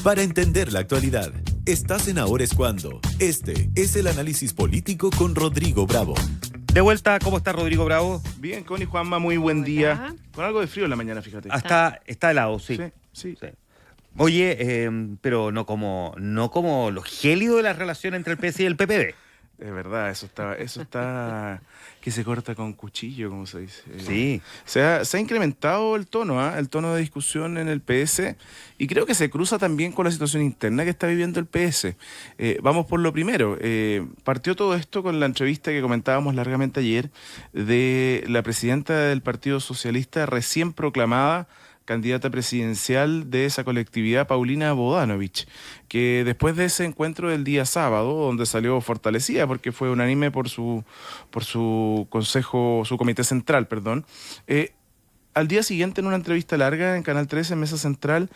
Para entender la actualidad, estás en Ahora es Cuando. Este es el análisis político con Rodrigo Bravo. De vuelta, ¿cómo está Rodrigo Bravo? Bien, Connie, Juanma, muy buen día. Con algo de frío en la mañana, fíjate. Está helado, sí. Sí. Oye, pero no como lo gélido de la relación entre el PS y el PPD. Es verdad, eso está que se corta con cuchillo, como se dice. Sí. Se ha incrementado el tono, el tono de discusión en el PS, y creo que se cruza también con la situación interna que está viviendo el PS. Vamos por lo primero. Partió todo esto con la entrevista que comentábamos largamente ayer de la presidenta del Partido Socialista recién proclamada candidata presidencial de esa colectividad, Paulina Bodanovich, que después de ese encuentro del día sábado, donde salió fortalecida porque fue unánime por su comité central, al día siguiente, en una entrevista larga en Canal 13, en Mesa Central,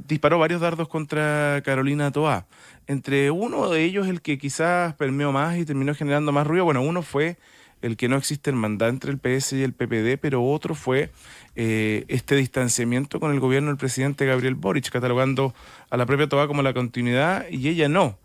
disparó varios dardos contra Carolina Toá. Entre uno de ellos, el que quizás permeó más y terminó generando más ruido, uno fue el que no existe hermandad entre el PS y el PPD, pero otro fue este distanciamiento con el gobierno del presidente Gabriel Boric, catalogando a la propia Toá como la continuidad y ella no,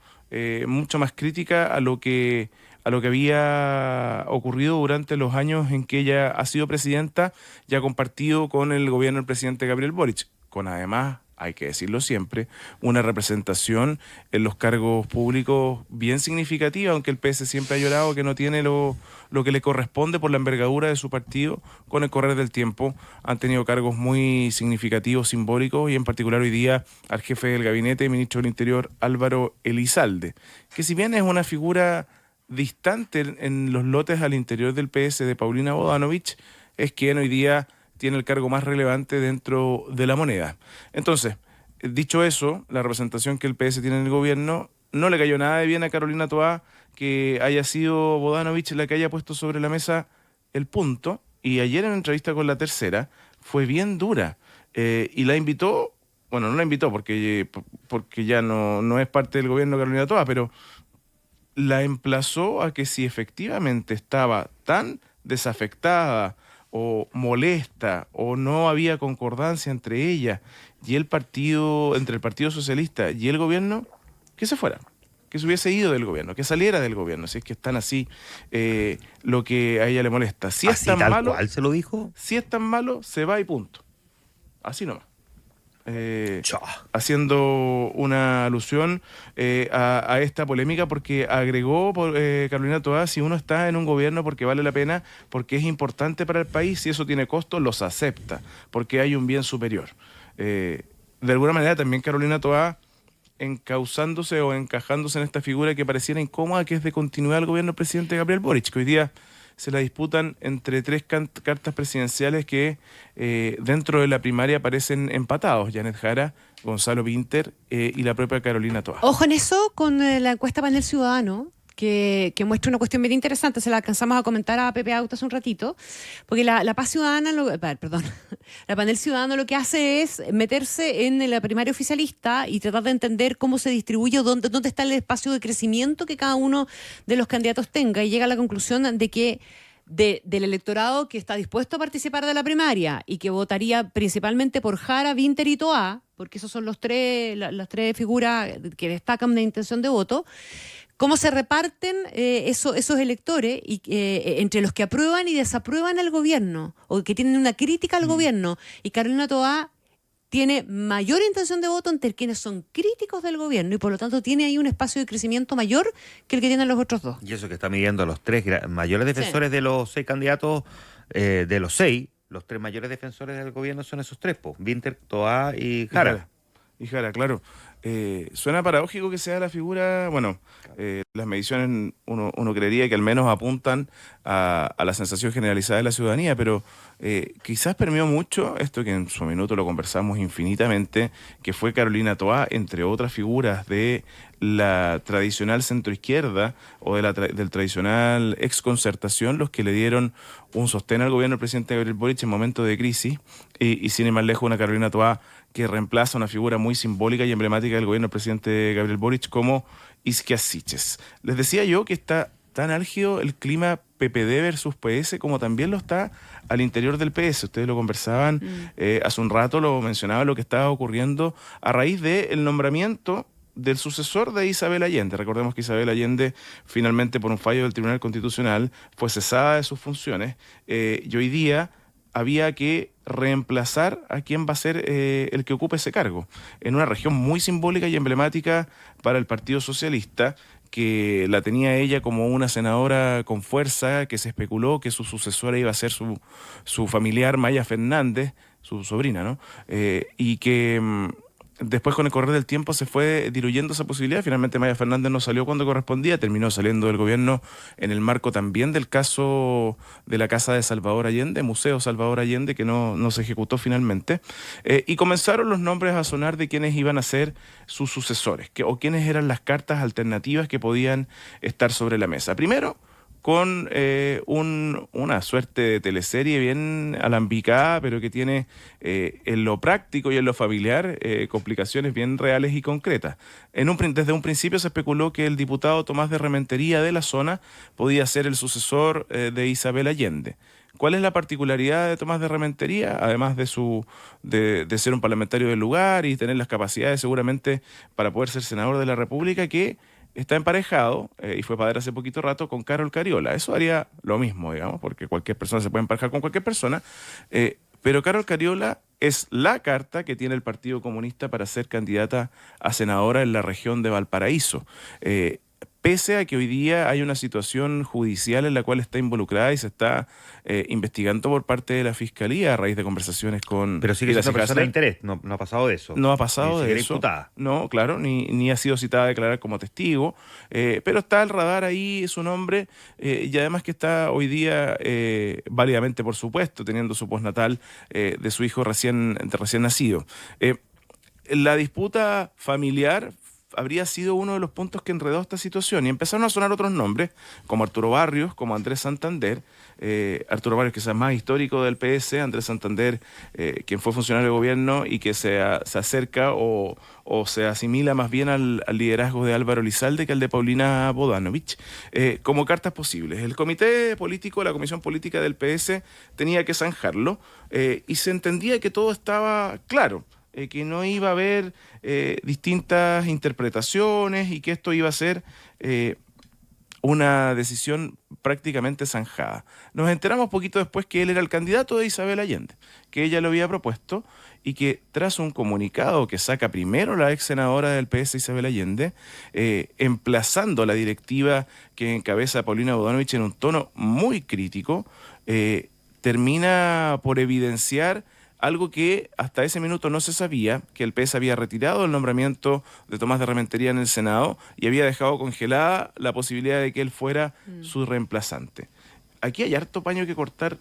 mucho más crítica a lo que había ocurrido durante los años en que ella ha sido presidenta y ha compartido con el gobierno del presidente Gabriel Boric, con además, hay que decirlo siempre, una representación en los cargos públicos bien significativa, aunque el PS siempre ha llorado que no tiene lo que le corresponde por la envergadura de su partido. Con el correr del tiempo han tenido cargos muy significativos, simbólicos, y en particular hoy día al jefe del gabinete, ministro del Interior, Álvaro Elizalde, que si bien es una figura distante en los lotes al interior del PS de Paulina Bodanovich, es quien hoy día tiene el cargo más relevante dentro de la moneda. Entonces, dicho eso, la representación que el PS tiene en el gobierno no le cayó nada de bien a Carolina Toá que haya sido Bodanovich la que haya puesto sobre la mesa el punto, y ayer en la entrevista con La Tercera fue bien dura, y la invitó, no la invitó porque ya no es parte del gobierno Carolina Toá, pero la emplazó a que si efectivamente estaba tan desafectada o molesta o no había concordancia entre ella y entre el Partido Socialista y el gobierno, que se fuera, que se hubiese ido del gobierno, que saliera del gobierno, si es que están así, lo que a ella le molesta. Si es tan malo, ¿Cuál se lo dijo? Si es tan malo, se va y punto. Así nomás. Haciendo una alusión a esta polémica, porque agregó Carolina Toá, si uno está en un gobierno porque vale la pena, porque es importante para el país, si eso tiene costos, los acepta, porque hay un bien superior. De alguna manera también Carolina Toá, encauzándose o encajándose en esta figura que pareciera incómoda, que es de continuidad al gobierno del presidente Gabriel Boric, que hoy día se la disputan entre tres cartas presidenciales que dentro de la primaria aparecen empatados: Janet Jara, Gonzalo Vinter y la propia Carolina Toá. Ojo en eso con la encuesta Panel Ciudadano, que muestra una cuestión bien interesante. Se la alcanzamos a comentar a Pepe Auto hace un ratito, porque la Paz Ciudadana, la Panel Ciudadano lo que hace es meterse en la primaria oficialista y tratar de entender cómo se distribuye, dónde está el espacio de crecimiento que cada uno de los candidatos tenga, y llega a la conclusión de que del electorado que está dispuesto a participar de la primaria y que votaría principalmente por Jara, Vinter y Toá, porque esos son las tres figuras que destacan de intención de voto, cómo se reparten esos electores y entre los que aprueban y desaprueban al gobierno, o que tienen una crítica al gobierno. Y Carolina Toá tiene mayor intención de voto entre quienes son críticos del gobierno, y por lo tanto tiene ahí un espacio de crecimiento mayor que el que tienen los otros dos. Y eso que está midiendo a los tres mayores defensores de los 6 candidatos, de los 6, los 3 mayores defensores del gobierno son esos 3, Vinter, Toá y Jara. Y Jara, claro. Suena paradójico que sea la figura, las mediciones uno creería que al menos apuntan a la sensación generalizada de la ciudadanía, pero quizás permeó mucho esto que en su minuto lo conversamos infinitamente, que fue Carolina Toá, entre otras figuras de la tradicional centroizquierda o del tradicional exconcertación, los que le dieron un sostén al gobierno del presidente Gabriel Boric en momentos de crisis, y sin ir más lejos, una Carolina Toá que reemplaza una figura muy simbólica y emblemática del gobierno del presidente Gabriel Boric como Isquia Siches. Les decía yo que esta tan álgido el clima PPD versus PS como también lo está al interior del PS. Ustedes lo conversaban hace un rato, lo mencionaba lo que estaba ocurriendo a raíz del nombramiento del sucesor de Isabel Allende. Recordemos que Isabel Allende finalmente por un fallo del Tribunal Constitucional fue cesada de sus funciones y hoy día había que reemplazar a quien va a ser el que ocupe ese cargo, en una región muy simbólica y emblemática para el Partido Socialista, que la tenía ella como una senadora con fuerza, que se especuló que su sucesora iba a ser su familiar Maya Fernández, su sobrina, ¿no? Y que después con el correr del tiempo se fue diluyendo esa posibilidad. Finalmente Maya Fernández no salió cuando correspondía, terminó saliendo del gobierno en el marco también del caso de la Casa de Salvador Allende, Museo Salvador Allende, que no se ejecutó finalmente. Y comenzaron los nombres a sonar de quienes iban a ser sus sucesores, o quiénes eran las cartas alternativas que podían estar sobre la mesa. Primero, con una suerte de teleserie bien alambicada, pero que tiene en lo práctico y en lo familiar complicaciones bien reales y concretas. Desde un principio se especuló que el diputado Tomás de Rementería de la zona podía ser el sucesor de Isabel Allende. ¿Cuál es la particularidad de Tomás de Rementería? Además de ser un parlamentario del lugar y tener las capacidades seguramente para poder ser senador de la República, que está emparejado, y fue padre hace poquito rato, con Carol Cariola. Eso haría lo mismo, digamos, porque cualquier persona se puede emparejar con cualquier persona, pero Carol Cariola es la carta que tiene el Partido Comunista para ser candidata a senadora en la región de Valparaíso. Pese a que hoy día hay una situación judicial en la cual está involucrada y se está investigando por parte de la Fiscalía a raíz de conversaciones con... Pero sigue siendo una persona de interés, no ha pasado de eso. No ha pasado ni de eso. Imputada. No, claro, ni ha sido citada a declarar como testigo, pero está al radar ahí su nombre y además que está hoy día válidamente, por supuesto, teniendo su postnatal de su hijo recién nacido. La disputa familiar habría sido uno de los puntos que enredó esta situación y empezaron a sonar otros nombres como Arturo Barrios, como Andrés Santander. Arturo Barrios, que es el más histórico del PS, Andrés Santander, quien fue funcionario de gobierno y que se acerca o se asimila más bien al liderazgo de Álvaro Elizalde que al de Paulina Bodanovich, como cartas posibles. El comité político, la comisión política del PS tenía que zanjarlo y se entendía que todo estaba claro. Que no iba a haber distintas interpretaciones y que esto iba a ser una decisión prácticamente zanjada. Nos enteramos poquito después que él era el candidato de Isabel Allende, que ella lo había propuesto y que tras un comunicado que saca primero la ex senadora del PS Isabel Allende, emplazando la directiva que encabeza Paulina Bodanovich en un tono muy crítico, termina por evidenciar algo que hasta ese minuto no se sabía, que el PS había retirado el nombramiento de Tomás de Rementería en el Senado y había dejado congelada la posibilidad de que él fuera su reemplazante. Aquí hay harto paño que cortar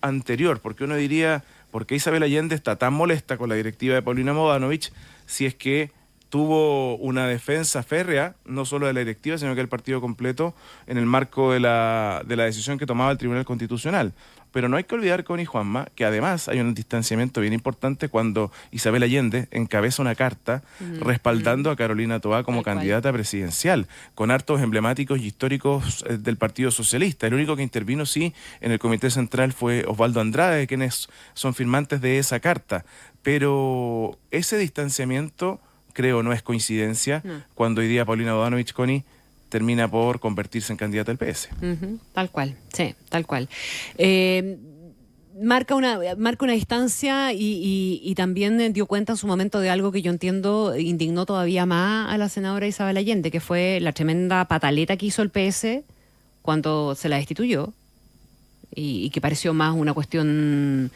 anterior, porque uno diría, ¿por qué Isabel Allende está tan molesta con la directiva de Paulina Bodanovich si es que tuvo una defensa férrea, no solo de la directiva, sino que del partido completo, en el marco de la decisión que tomaba el Tribunal Constitucional? Pero no hay que olvidar, Connie, Juanma, que además hay un distanciamiento bien importante cuando Isabel Allende encabeza una carta respaldando a Carolina Toá como candidata presidencial, con hartos emblemáticos y históricos del Partido Socialista. El único que intervino, sí, en el Comité Central fue Osvaldo Andrade, quienes son firmantes de esa carta. Pero ese distanciamiento, creo, no es coincidencia cuando hoy día Paulina Bodanovich, Connie, termina por convertirse en candidata del PS. Tal cual, sí, tal cual. Marca una distancia y también dio cuenta en su momento de algo que yo entiendo indignó todavía más a la senadora Isabel Allende, que fue la tremenda pataleta que hizo el PS cuando se la destituyó y que pareció más una cuestión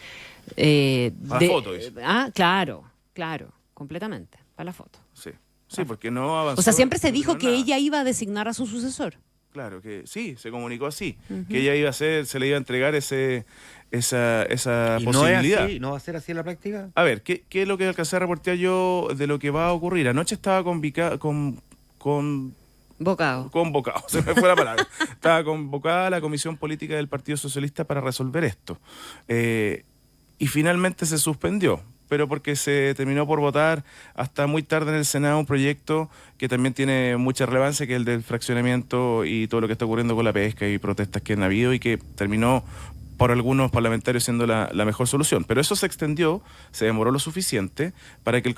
para la foto, dice. Claro, completamente, para la foto. Sí, porque no avanzó. O sea, siempre se dijo que ella iba a designar a su sucesor. Claro, que sí, se comunicó así, que ella iba a ser, se le iba a entregar esa ¿Y posibilidad. ¿No va a ser así en la práctica? A ver, ¿qué es lo que alcancé a reportear yo de lo que va a ocurrir? Anoche estaba convocado, se me fue la palabra. Estaba convocada la Comisión Política del Partido Socialista para resolver esto. Y finalmente se suspendió. pero porque se terminó por votar hasta muy tarde en el Senado un proyecto que también tiene mucha relevancia, que es el del fraccionamiento y todo lo que está ocurriendo con la pesca y protestas que han habido y que terminó por algunos parlamentarios siendo la mejor solución. Pero eso se extendió, se demoró lo suficiente para que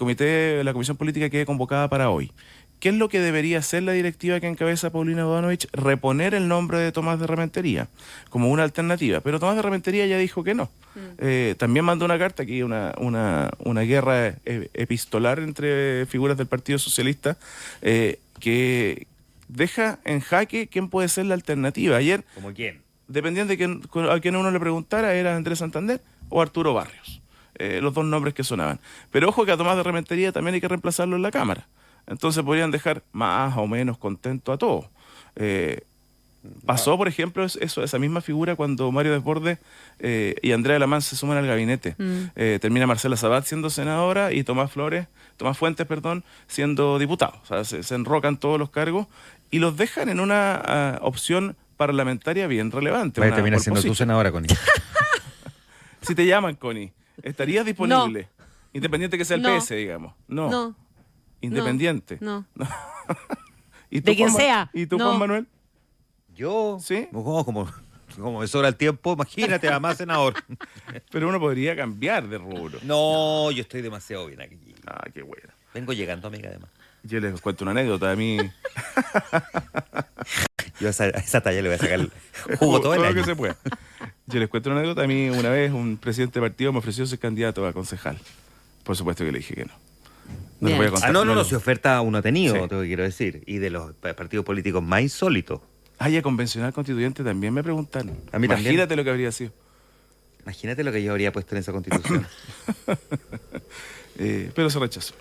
la Comisión Política quede convocada para hoy. ¿Qué es lo que debería hacer la directiva que encabeza Paulina Bodanovich? Reponer el nombre de Tomás de Rementería como una alternativa. Pero Tomás de Rementería ya dijo que no. También mandó una carta, aquí una guerra epistolar entre figuras del Partido Socialista que deja en jaque quién puede ser la alternativa. Ayer, ¿Como quién? dependiendo de a quién uno le preguntara, era Andrés Santander o Arturo Barrios. Los dos nombres que sonaban. Pero ojo que a Tomás de Rementería también hay que reemplazarlo en la Cámara. Entonces podrían dejar más o menos contento a todos. Pasó, por ejemplo, esa misma figura cuando Mario Desbordes y Andrea Lamán se suman al gabinete. Termina Marcela Sabat siendo senadora y Tomás Fuentes, siendo diputado. O sea, se enrocan todos los cargos y los dejan en una opción parlamentaria bien relevante. Vaya, termina siendo tu senadora, Connie. Si te llaman, Connie, ¿estarías disponible? No. Independiente que sea el PS, digamos. No. Independiente. No. ¿Y tú, de quien sea. ¿Y tú, Juan Manuel? ¿Yo? ¿Sí? Como me sobra el tiempo, imagínate, además senador. Pero uno podría cambiar de rubro. No, yo estoy demasiado bien aquí. Ah, qué bueno. Vengo llegando, amiga, además. Yo les cuento una anécdota. A mí... Yo a esa talla le voy a sacar el jugo todo el año. Lo que se pueda. Yo les cuento una anécdota. A mí una vez un presidente de partido me ofreció ser candidato a concejal. Por supuesto que le dije que no. No les voy a contar. No, si oferta uno ha tenido, sí. Tengo que quiero decir. Y de los partidos políticos más insólitos. Y a convencional constituyente también me preguntaron. A mí Imagínate también. Lo que habría sido. Imagínate lo que yo habría puesto en esa constitución. Pero se rechazó.